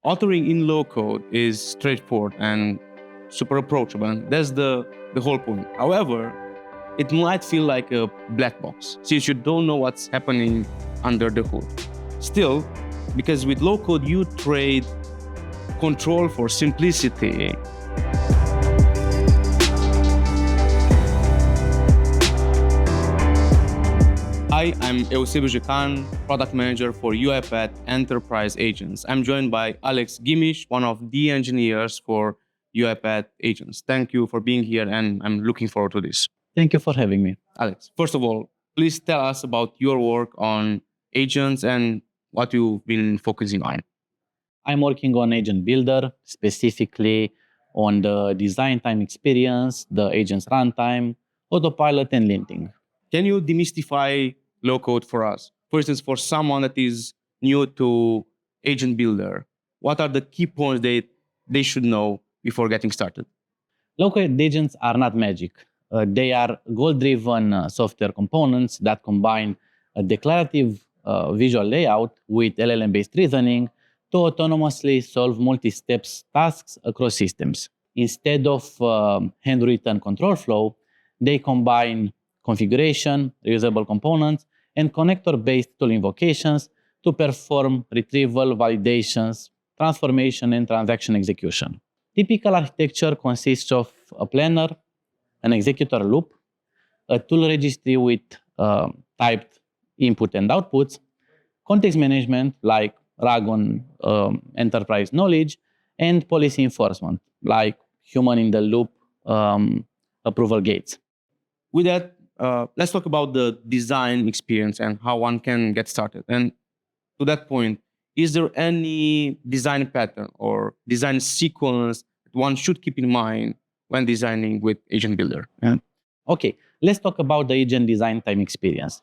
Authoring in low code is straightforward and super approachable, and that's the whole point. However, it might feel like a black box since you don't know what's happening under the hood. Still, because with low code you trade control for simplicity. Hi, I'm Eusebiu Jecan, product manager for UiPath Enterprise Agents. I'm joined by Alex Ghimisi, one of the engineers for UiPath Agents. Thank you for being here, and I'm looking forward to this. Thank you for having me. Alex, first of all, please tell us about your work on agents and what you've been focusing on. I'm working on Agent Builder, specifically on the design time experience, the agent's runtime, Autopilot, and Linting. Can you demystify low code for us? For instance, for someone that is new to Agent Builder, what are the key points they should know before getting started? Low code agents are not magic. They are goal-driven software components that combine a declarative visual layout with LLM-based reasoning to autonomously solve multi-steps tasks across systems. Instead of handwritten control flow, they combine configuration, reusable components, and connector-based tool invocations to perform retrieval, validations, transformation, and transaction execution. Typical architecture consists of a planner, an executor loop, a tool registry with typed input and outputs, context management like RAG on enterprise knowledge, and policy enforcement like human-in-the-loop approval gates. With that, let's talk about the design experience and how one can get started. And to that point, is there any design pattern or design sequence that one should keep in mind when designing with Agent Builder? Yeah. Okay, let's talk about the agent design time experience.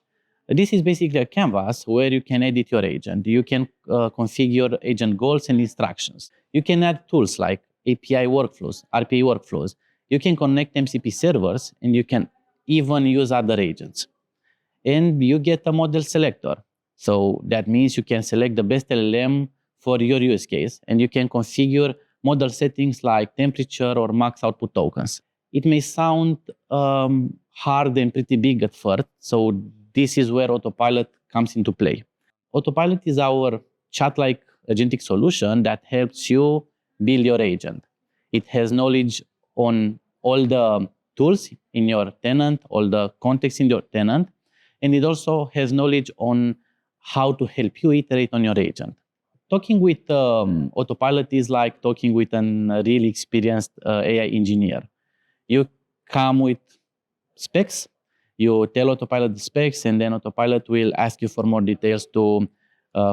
This is basically a canvas where you can edit your agent. You can configure agent goals and instructions. You can add tools like API workflows, RPA workflows. You can connect MCP servers, and you can even use other agents. And you get a model selector. So that means you can select the best LLM for your use case, and you can configure model settings like temperature or max output tokens. It may sound hard and pretty big at first, so this is where Autopilot comes into play. Autopilot is our chat-like agentic solution that helps you build your agent. It has knowledge on all the tools in your tenant, all the context in your tenant, and it also has knowledge on how to help you iterate on your agent. Talking with Autopilot is like talking with a really experienced AI engineer. You come with specs, you tell Autopilot the specs, and then Autopilot will ask you for more details to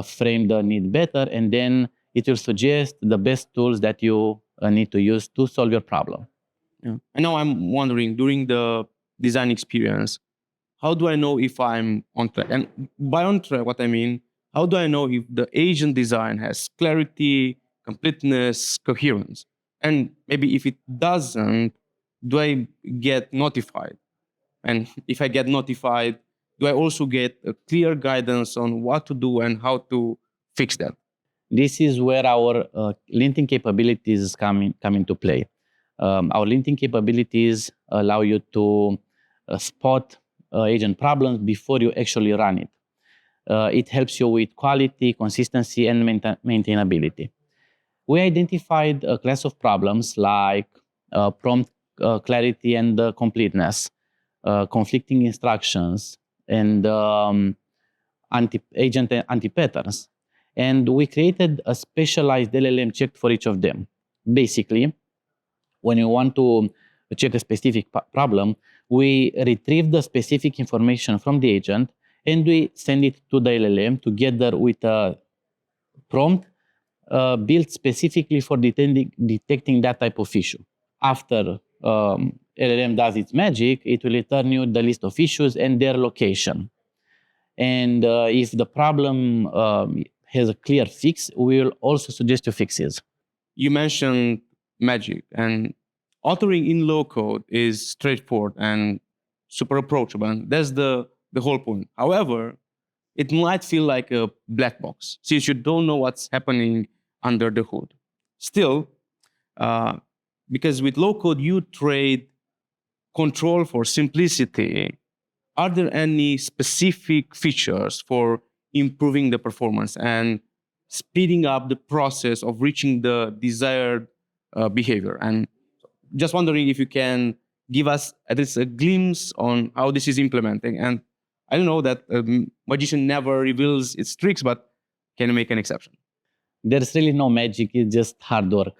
frame the need better, and then it will suggest the best tools that you need to use to solve your problem. Yeah. And now I'm wondering, during the design experience, how do I know if I'm on track? And by on track, what I mean, how do I know if the agent design has clarity, completeness, coherence? And maybe if it doesn't, do I get notified? And if I get notified, do I also get a clear guidance on what to do and how to fix that? This is where our linting capabilities come into play. Our linting capabilities allow you to spot agent problems before you actually run it. It helps you with quality, consistency, and maintainability. We identified a class of problems like prompt clarity and completeness, conflicting instructions, and agent anti-patterns. And we created a specialized LLM check for each of them. Basically, when you want to check a specific problem, we retrieve the specific information from the agent and we send it to the LLM together with a prompt built specifically for detecting that type of issue. After LLM does its magic, it will return you the list of issues and their location. And if the problem has a clear fix, we will also suggest you fixes. You mentioned magic, and authoring in low code is straightforward and super approachable, and that's the whole point. However, it might feel like a black box since you don't know what's happening under the hood. Still, because with low code you trade control for simplicity, are there any specific features for improving the performance and speeding up the process of reaching the desired behavior? And just wondering if you can give us at least a glimpse on how this is implementing. And I don't know that magician never reveals its tricks, but can you make an exception? There's really no magic, it's just hard work.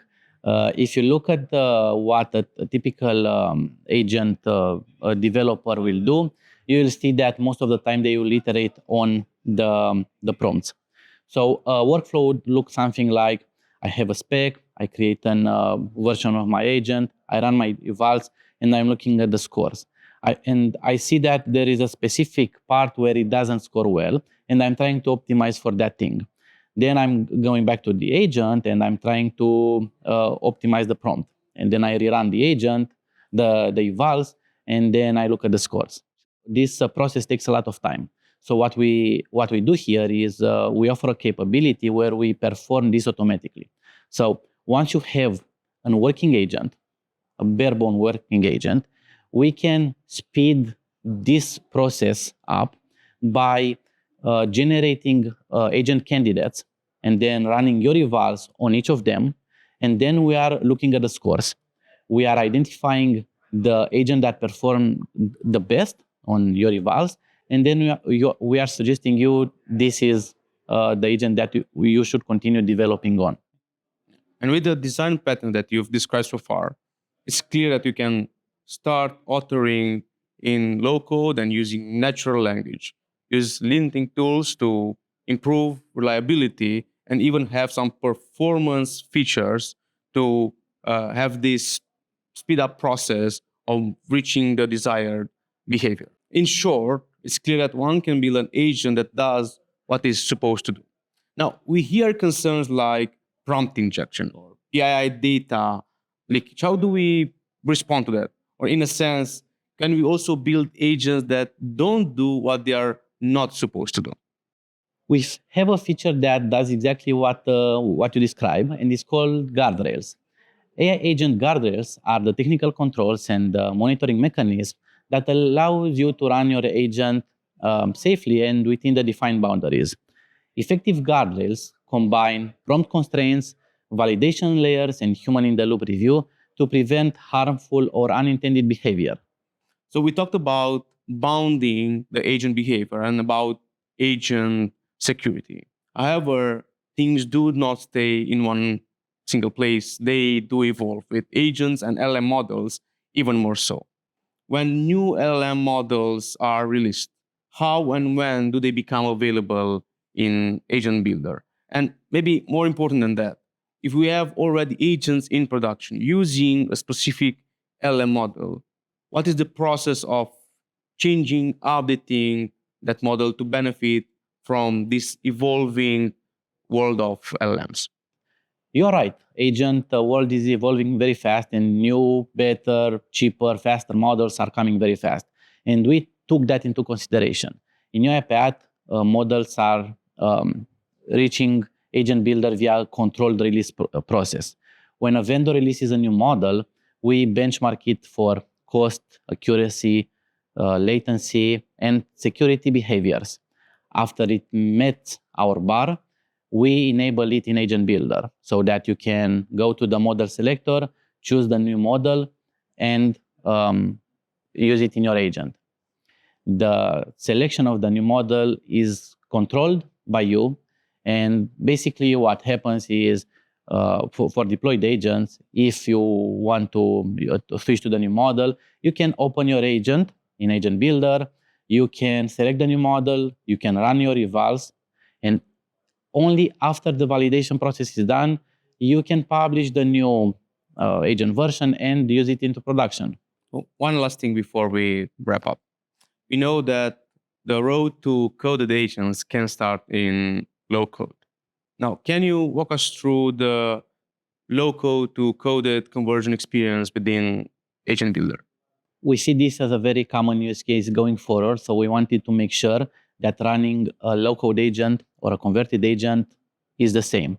If you look at what a typical agent a developer will do, you will see that most of the time they will iterate on the prompts. So workflow would look something like, I have a spec, I create a version of my agent, I run my evals, and I'm looking at the scores. I see that there is a specific part where it doesn't score well, and I'm trying to optimize for that thing. Then I'm going back to the agent, and I'm trying to optimize the prompt. And then I rerun the agent, the evals, and then I look at the scores. This process takes a lot of time. So what we do here is we offer a capability where we perform this automatically. So once you have a working agent, a bare-bone working agent, we can speed this process up by generating agent candidates and then running your evals on each of them. And then we are looking at the scores. We are identifying the agent that performed the best on your evals. And then we are suggesting you this is the agent that you should continue developing on. And with the design pattern that you've described so far, it's clear that you can start authoring in low code and using natural language. Use linting tools to improve reliability and even have some performance features to have this speed up process of reaching the desired behavior. In short, it's clear that one can build an agent that does what it's supposed to do. Now, we hear concerns like prompt injection or PII data leakage. How do we respond to that? Or in a sense, can we also build agents that don't do what they are not supposed to do? We have a feature that does exactly what you describe, and it's called Guardrails. AI agent guardrails are the technical controls and monitoring mechanisms that allows you to run your agent safely and within the defined boundaries. Effective guardrails combine prompt constraints, validation layers, and human-in-the-loop review to prevent harmful or unintended behavior. So we talked about bounding the agent behavior and about agent security. However, things do not stay in one single place. They do evolve with agents and LLM models even more so. When new LLM models are released, how and when do they become available in Agent Builder? And maybe more important than that, if we have already agents in production using a specific LLM model, what is the process of changing, updating that model to benefit from this evolving world of LLMs? You're right. Agent world is evolving very fast, and new, better, cheaper, faster models are coming very fast. And we took that into consideration. In UiPath, models are reaching Agent Builder via controlled release process. When a vendor releases a new model, we benchmark it for cost, accuracy, latency, and security behaviors. After it met our bar, we enable it in Agent Builder so that you can go to the model selector, choose the new model, and use it in your agent. The selection of the new model is controlled by you. And basically what happens is for deployed agents, if you want to switch to the new model, you can open your agent in Agent Builder, you can select the new model, you can run your evals, and only after the validation process is done, you can publish the new agent version and use it into production. One last thing before we wrap up. We know that the road to coded agents can start in low code. Now, can you walk us through the low code to coded conversion experience within Agent Builder? We see this as a very common use case going forward, so we wanted to make sure that running a low code agent or a converted agent is the same.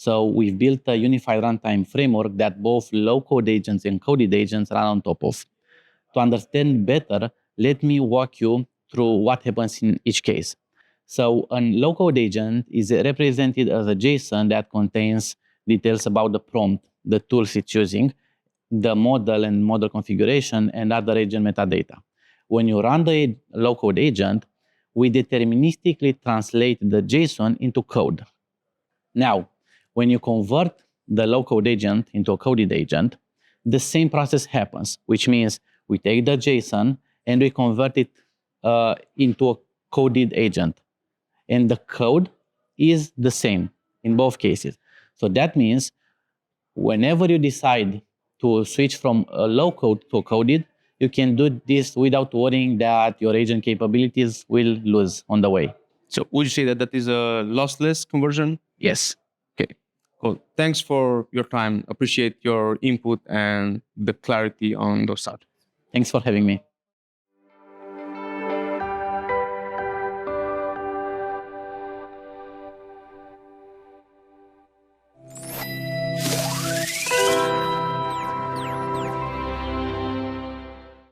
So we've built a unified runtime framework that both low-code agents and coded agents run on top of. To understand better, let me walk you through what happens in each case. So a low-code agent is represented as a JSON that contains details about the prompt, the tools it's using, the model and model configuration, and other agent metadata. When you run the low-code agent, we deterministically translate the JSON into code. Now, when you convert the low-code agent into a coded agent, the same process happens, which means we take the JSON and we convert it into a coded agent. And the code is the same in both cases. So that means whenever you decide to switch from a low code to a coded, you can do this without worrying that your agent capabilities will lose on the way. So would you say that that is a lossless conversion? Yes. Okay, cool. Thanks for your time. Appreciate your input and the clarity on those subjects. Thanks for having me.